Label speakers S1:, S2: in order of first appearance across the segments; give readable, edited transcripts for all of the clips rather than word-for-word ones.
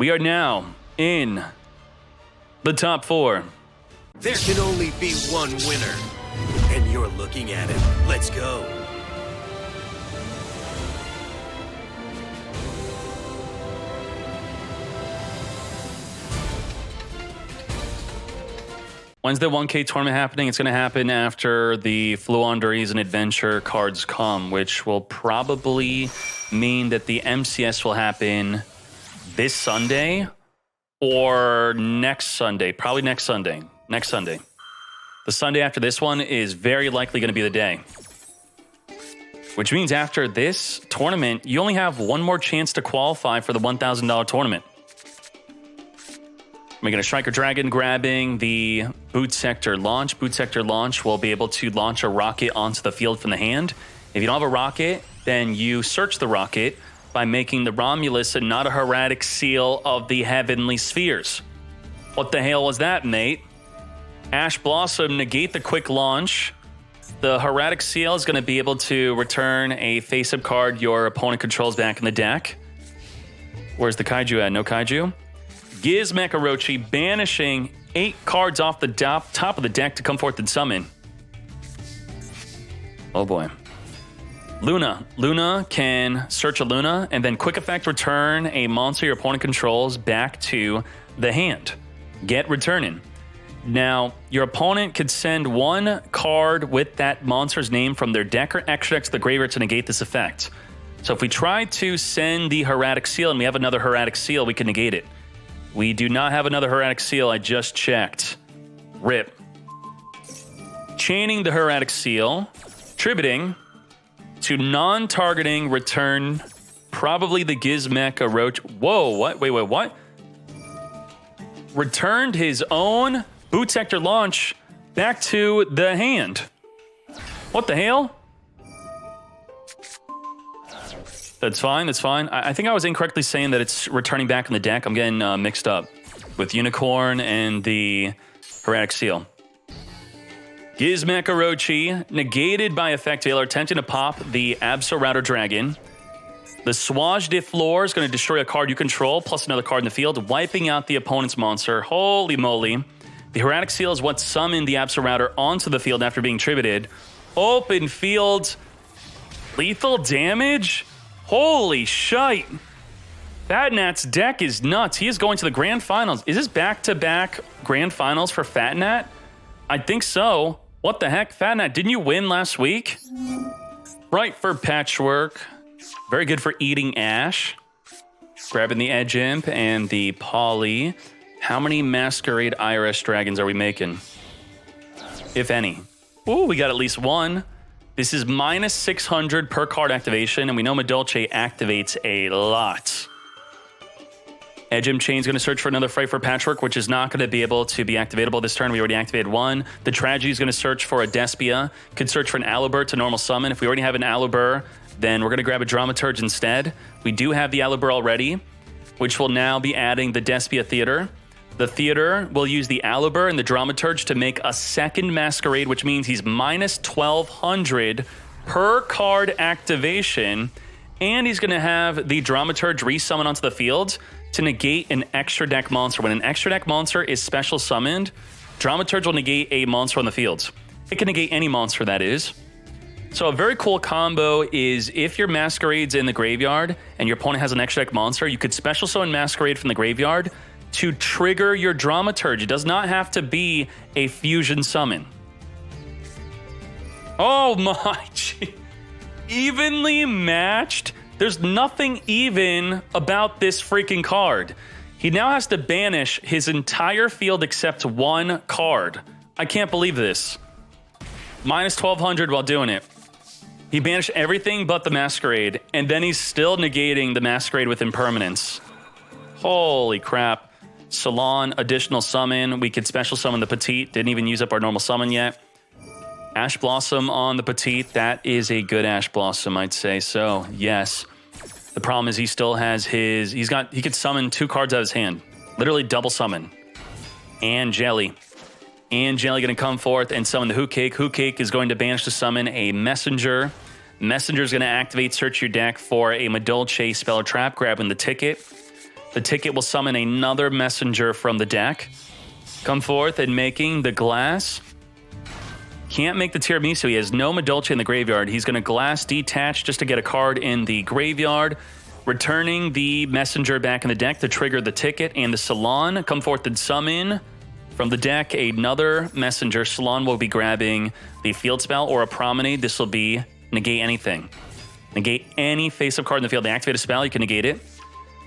S1: We are now in the top 4.
S2: There can only be one winner, and you're looking at it. Let's go.
S1: When's the 1K tournament happening? It's going to happen after the Fluandries and Adventure cards come, which will probably mean that the MCS will happen this Sunday or next Sunday. Probably next Sunday. Next Sunday. The Sunday after this one is very likely going to be the day. Which means after this tournament, you only have one more chance to qualify for the $1,000 tournament. We're going to Striker Dragon grabbing the Boot Sector Launch. Boot Sector Launch will be able to launch a rocket onto the field from the hand. If you don't have a rocket, then you search the rocket by making the Romulus and not a Hieratic Seal of the Heavenly Spheres. What the hell was that, mate? Ash Blossom, negate the quick launch. The Hieratic Seal is going to be able to return a face-up card your opponent controls back in the deck. Where's the Kaiju at? No Kaiju? Giz Makarochi banishing 8 cards off the top of the deck to come forth and summon. Oh boy. Luna. Luna can search a Luna and then quick effect return a monster your opponent controls back to the hand. Get returning. Now, your opponent could send 1 card with that monster's name from their deck or extra deck to the graveyard to negate this effect. So if we try to send the Hieratic Seal and we have another Hieratic Seal, we can negate it. We do not have another Hieratic Seal. I just checked. RIP. Chaining the Hieratic Seal. Tributing to non-targeting return probably the Gizmecha Roach. Whoa, what? Wait, what? Returned his own Boot Sector Launch back to the hand. What the hell? That's fine, that's fine. I think I was incorrectly saying that it's returning back in the deck. I'm getting mixed up with Unicorn and the Hieratic Seal. Gizmekarochi, negated by Effect Veiler, attempting to pop the Absol Dragon. The Swage de Flor is going to destroy a card you control, plus another card in the field, wiping out the opponent's monster. Holy moly. The Hieratic Seal is what summoned the Absol onto the field after being tributed. Open field. Lethal damage? Holy shite. Fatnat's deck is nuts. He is going to the Grand Finals. Is this back-to-back Grand Finals for Fatnat? I think so. What the heck? Fatnat, didn't you win last week? Right for Patchwork. Very good for eating Ash. Grabbing the Edge Imp and the Poly. How many Masquerade IRS Dragons are we making? If any. Ooh, we got at least 1. This is minus 600 per card activation, and we know Madolche activates a lot. Edge Imp Chain's going to search for another Fright for Patchwork, which is not going to be able to be activatable this turn. We already activated 1. The Tragedy is going to search for a Despia. Could search for an Alubur to normal summon. If we already have an Alubur, then we're going to grab a Dramaturge instead. We do have the Alubur already, which will now be adding the Despia Theater. The Theater will use the Alubur and the Dramaturge to make a second Masquerade, which means he's minus 1,200 per card activation. And he's going to have the Dramaturge resummon onto the field to negate an extra deck monster. When an extra deck monster is special summoned, Dramaturge will negate a monster on the field. It can negate any monster, that is. So a very cool combo is if your Masquerade's in the graveyard and your opponent has an extra deck monster, you could special summon Masquerade from the graveyard to trigger your Dramaturge. It does not have to be a fusion summon. Oh my, evenly matched? There's nothing even about this freaking card. He now has to banish his entire field except 1 card. I can't believe this. Minus 1,200 while doing it. He banished everything but the Masquerade, and then he's still negating the Masquerade with impermanence. Holy crap. Salon, additional summon. We could special summon the Petite. Didn't even use up our normal summon yet. Ash Blossom on the Petite. That is a good Ash Blossom, I'd say. So, yes. The problem is he still has his... He could summon 2 cards out of his hand. Literally double summon. And Jelly. And Jelly going to come forth and summon the Hootcake. Hootcake is going to banish to summon a Messenger. Messenger is going to activate, search your deck for a Madolche Spell or Trap, grabbing the ticket. The ticket will summon another messenger from the deck. Come forth and making the glass. Can't make the tiramisu. He has no Madolche in the graveyard. He's going to glass detach just to get a card in the graveyard. Returning the messenger back in the deck to trigger the ticket and the salon. Come forth and summon from the deck another messenger. Salon will be grabbing the field spell or a promenade. This will be negate anything. Negate any face-up card in the field. They activate a spell, you can negate it.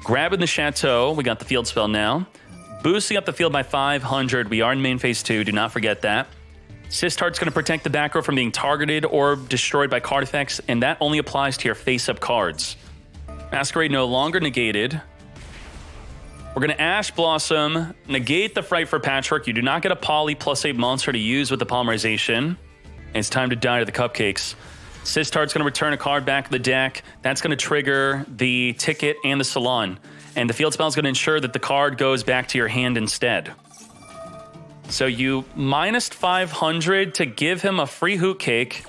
S1: Grabbing the Chateau. We got the field spell now. Boosting up the field by 500. We are in main phase 2. Do not forget that. Sistart's going to protect the back row from being targeted or destroyed by card effects, and that only applies to your face-up cards. Masquerade no longer negated. We're going to Ash Blossom, negate the Fright for Patchwork. You do not get a poly +8 monster to use with the polymerization. And it's time to die to the cupcakes. Sistart's going to return a card back to the deck. That's going to trigger the ticket and the salon. And the field spell is going to ensure that the card goes back to your hand instead. So you minus 500 to give him a free hoot cake,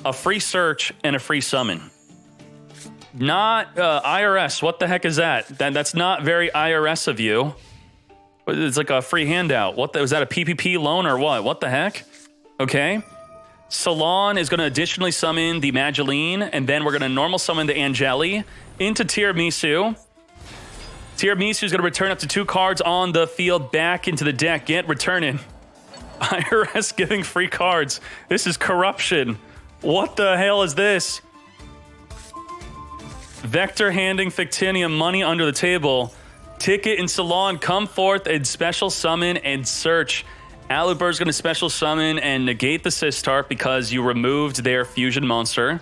S1: a free search, and a free summon. Not IRS. What the heck is that? That's not very IRS of you. It's like a free handout. Was that a PPP loan or what? What the heck? Okay. Salon is going to additionally summon the Mageline, and then we're going to normal summon the Angeli into Tiramisu. Tiramisu is going to return up to 2 cards on the field back into the deck. Get returning. IRS giving free cards. This is corruption. What the hell is this? Vector handing Fictinium money under the table. Ticket and Salon come forth and special summon and search. Aluber's going to special summon and negate the Sistart because you removed their fusion monster.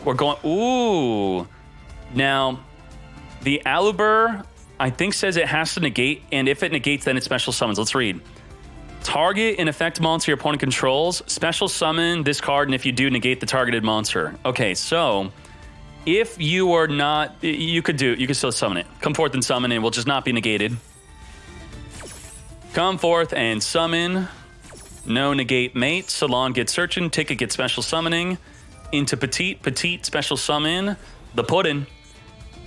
S1: We're going... Ooh. Now, the Aluber, I think, says it has to negate, and if it negates, then it special summons. Let's read. Target an effect monster your opponent controls. Special summon this card, and if you do, negate the targeted monster. Okay, so... If you are not... You could still summon it. Come forth and summon, and it will just not be negated. Come forth and summon. No negate mate. Salon gets searching. Ticket gets special summoning. Into Petite. Petite special summon. The Pudding.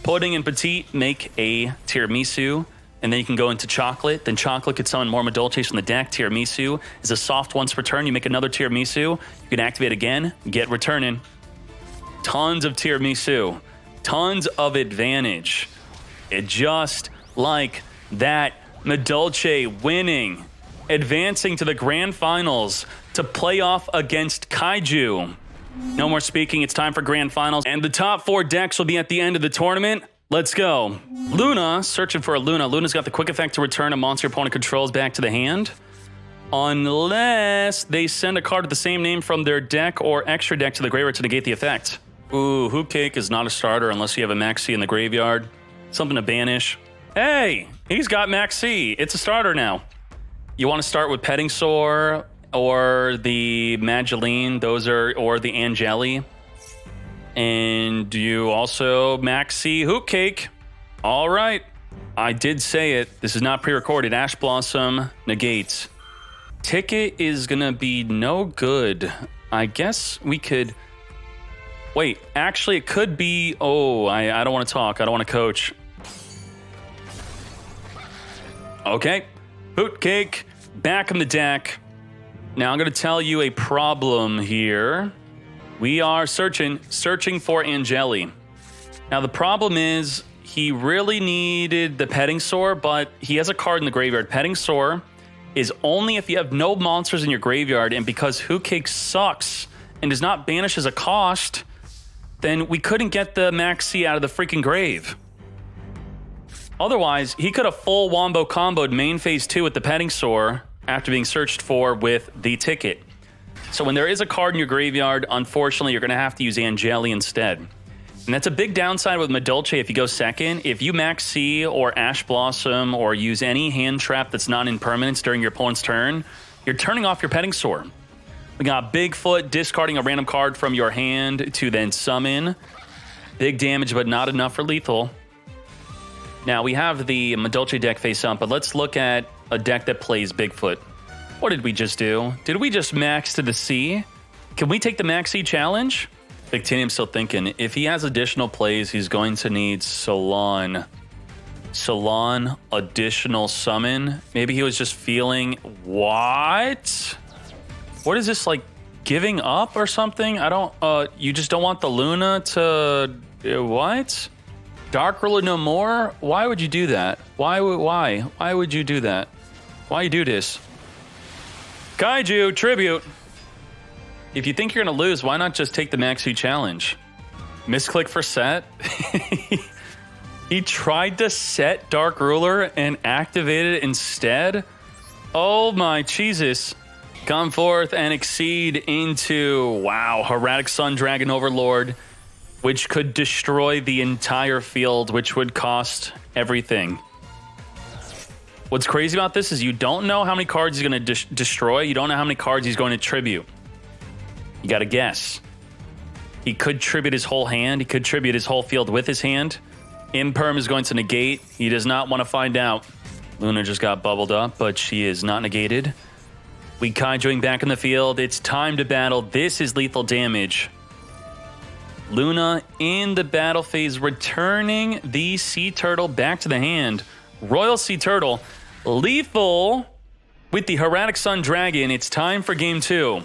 S1: Pudding and Petite make a Tiramisu. And then you can go into Chocolate. Then Chocolate could summon more Madolches from the deck. Tiramisu is a soft once per turn. You make another Tiramisu. You can activate again. Get returning. Tons of Tiramisu. Tons of advantage. It just like that. Madolche winning, advancing to the grand finals to play off against Kaiju. No more speaking, it's time for grand finals. And the top 4 decks will be at the end of the tournament. Let's go. Luna, searching for a Luna. Luna's got the quick effect to return a monster opponent controls back to the hand. Unless they send a card with the same name from their deck or extra deck to the graveyard to negate the effect. Ooh, Hoop Cake is not a starter unless you have a Maxi in the graveyard. Something to banish. Hey, he's got Maxi. It's a starter now. You want to start with Petting Sore or the Mageline, or the Angeli. And you also Maxi Hoop Cake. All right. I did say it. This is not pre-recorded. Ash Blossom negates. Ticket is going to be no good. I guess we could... Wait, actually, it could be... Oh, I don't want to talk. I don't want to coach. Okay. Hoot Cake, back in the deck. Now, I'm going to tell you a problem here. We are searching for Angeli. Now, the problem is he really needed the Petting Sore, but he has a card in the graveyard. Petting Sore is only if you have no monsters in your graveyard, and because Hoot Cake sucks and does not banish as a cost... then we couldn't get the Maxi out of the freaking grave. Otherwise, he could have full wombo comboed main phase 2 with the Petting Sore after being searched for with the ticket. So when there is a card in your graveyard, unfortunately, you're going to have to use Angeli instead. And that's a big downside with Madolche if you go second. If you Maxi or Ash Blossom or use any hand trap that's not in permanence during your opponent's turn, you're turning off your Petting Sore. We got Bigfoot discarding a random card from your hand to then summon. Big damage, but not enough for lethal. Now, we have the Madolche deck face up, but let's look at a deck that plays Bigfoot. What did we just do? Did we just max to the C? Can we take the Maxi challenge? Victinium's still thinking. If he has additional plays, he's going to need Salon. Salon additional summon. Maybe he was just feeling what? What is this, like giving up or something? I don't, you just don't want the Luna to, what? Dark Ruler no more? Why would you do that? Why would you do that? Why you do this? Kaiju, tribute. If you think you're gonna lose, why not just take the Maxi challenge? Misclick for set. He tried to set Dark Ruler and activated it instead. Oh my Jesus. Come forth and exceed into, wow, Herratic Sun Dragon Overlord, which could destroy the entire field, which would cost everything. What's crazy about this is you don't know how many cards he's going to destroy. You don't know how many cards he's going to tribute. You got to guess. He could tribute his whole hand. He could tribute his whole field with his hand. Imperm is going to negate. He does not want to find out. Luna just got bubbled up, but she is not negated. We Kaijuing back in the field. It's time to battle. This is lethal damage. Luna in the battle phase, returning the Sea Turtle back to the hand. Royal Sea Turtle, lethal with the Herratic Sun Dragon. It's time for game 2.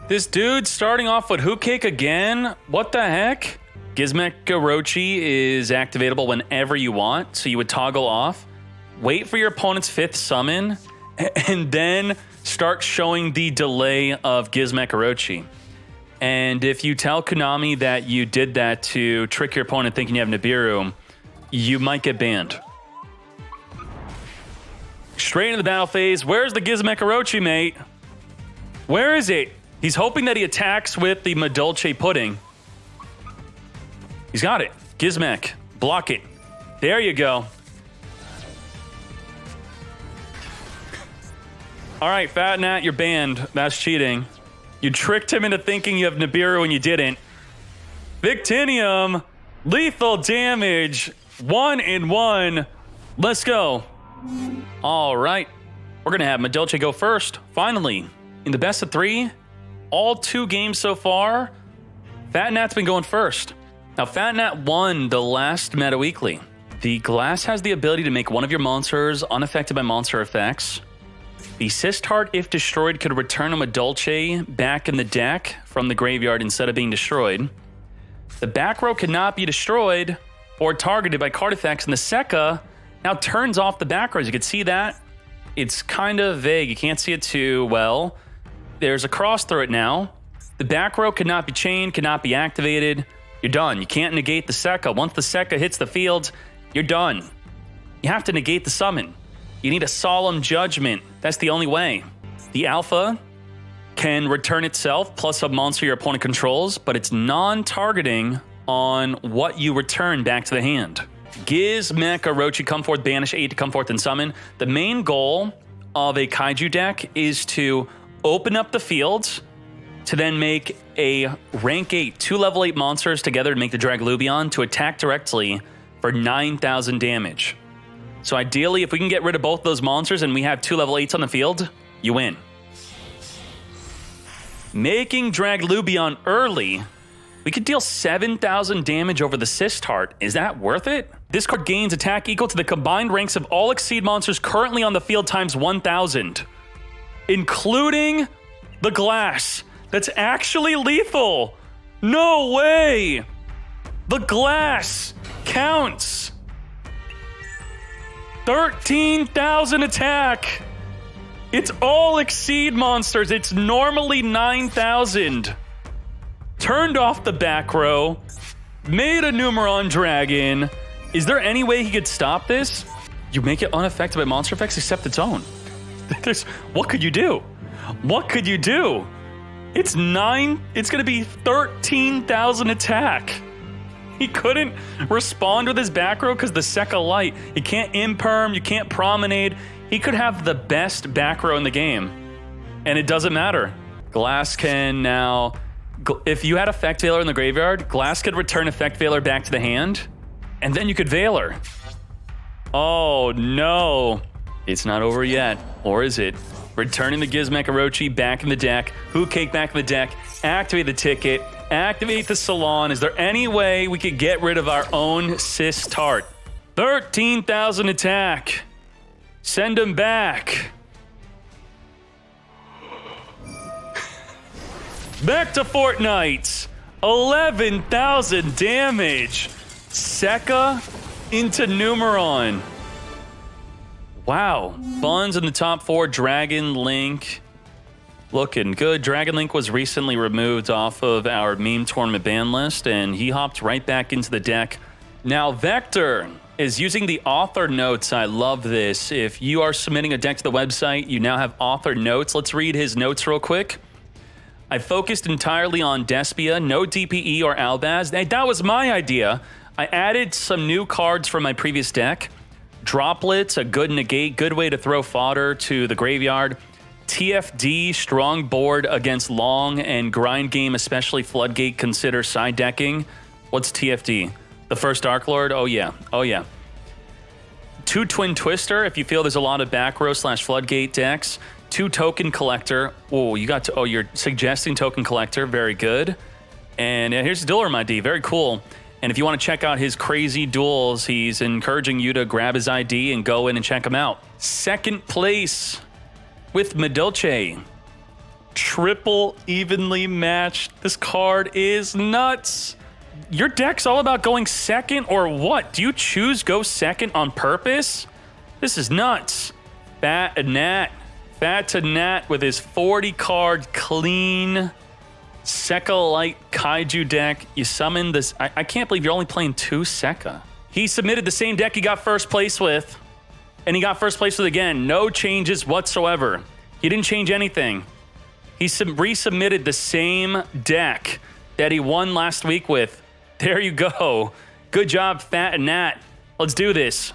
S1: This dude starting off with Hook Cake again? What the heck? Gizmek Orochi is activatable whenever you want, so you would toggle off, wait for your opponent's 5th summon, and then start showing the delay of Gizmek Orochi. And if you tell Konami that you did that to trick your opponent thinking you have Nibiru, you might get banned. Straight into the battle phase. Where's the Gizmek Orochi, mate? Where is it? He's hoping that he attacks with the Madolche Pudding. He's got it. Gizmek, block it. There you go. All right, Fat Nat, you're banned. That's cheating. You tricked him into thinking you have Nibiru and you didn't. Victinium, lethal damage, 1-1. Let's go. All right, we're gonna have Madolche go first. Finally, in the best of 3, all 2 games so far, Fat Nat's been going first. Now, Fat Nat won the last Meta Weekly. The glass has the ability to make one of your monsters unaffected by monster effects. The Cyst Heart, if destroyed, could return a Madolche back in the deck from the graveyard instead of being destroyed. The back row cannot be destroyed or targeted by card effects, and the Sekka now turns off the back rows. You can see that. It's kind of vague. You can't see it too well. There's a cross through it now. The back row cannot be chained, cannot be activated. You're done. You can't negate the Sekka. Once the Sekka hits the field, you're done. You have to negate the summon. You need a Solemn Judgment. That's the only way. The Alpha can return itself plus a monster your opponent controls, but it's non-targeting on what you return back to the hand. Gizmek Orochi, come forth, banish 8 to come forth and summon. The main goal of a Kaiju deck is to open up the field to then make a rank 8, 2 level 8 monsters together to make the Draglubion to attack directly for 9,000 damage. So ideally, if we can get rid of both those monsters and we have 2 level 8s on the field, you win. Making Draglubion early, we could deal 7,000 damage over the Cyst Heart. Is that worth it? This card gains attack equal to the combined ranks of all Exceed monsters currently on the field times 1,000, including the glass. That's actually lethal. No way. The glass counts. 13,000 attack. It's all Exceed monsters. It's normally 9,000. Turned off the back row. Made a Numeron Dragon. Is there any way he could stop this? You make it unaffected by monster effects except its own. What could you do? What could you do? It's going to be 13,000 attack. He couldn't respond with his back row because the Sekka Light. You can't imperm, you can't promenade. He could have the best back row in the game, and it doesn't matter. Glass can now, if you had Effect Veiler in the graveyard, Glass could return Effect Veiler back to the hand, and then you could Veiler. Oh no, it's not over yet, or is it? Returning the Gizmek Orochi back in the deck. Hoot Cake back in the deck. Activate the ticket. Activate the Salon. Is there any way we could get rid of our own Sis Tart? 13,000 attack. Send him back. Back to Fortnite. 11,000 damage. Sekka into Numeron. Wow. Buns in the top 4. Dragon Link. Looking good. Dragon Link was recently removed off of our meme tournament ban list, and he hopped right back into the deck. Now, Vector is using the author notes. I love this. If you are submitting a deck to the website, you now have author notes. Let's read his notes real quick. I focused entirely on Despia, no DPE or Albaz. That was my idea. I added some new cards from my previous deck. Droplets, a good negate, good way to throw fodder to the graveyard. TFD, strong board against long and grind game, especially Floodgate, consider side decking. What's TFD? The first Dark Lord? Oh yeah, oh yeah. 2 Twin Twister, if you feel there's a lot of back row / Floodgate decks. 2 Token Collector. Oh, you're suggesting Token Collector, very good. And here's Diller ID, very cool. And if you want to check out his crazy duels, he's encouraging you to grab his ID and go in and check him out. Second place with Madolche. Triple evenly matched. This card is nuts. Your deck's all about going second or what? Do you choose go second on purpose? This is nuts. Fat to Nat with his 40 card clean Sekka Light Kaiju deck. You summon this. I can't believe you're only playing 2 Sekka. He submitted the same deck he got first place with, and he got first place with again. No changes whatsoever. He didn't change anything. He resubmitted the same deck that he won last week with. There you go. Good job, Fat and Nat. Let's do this.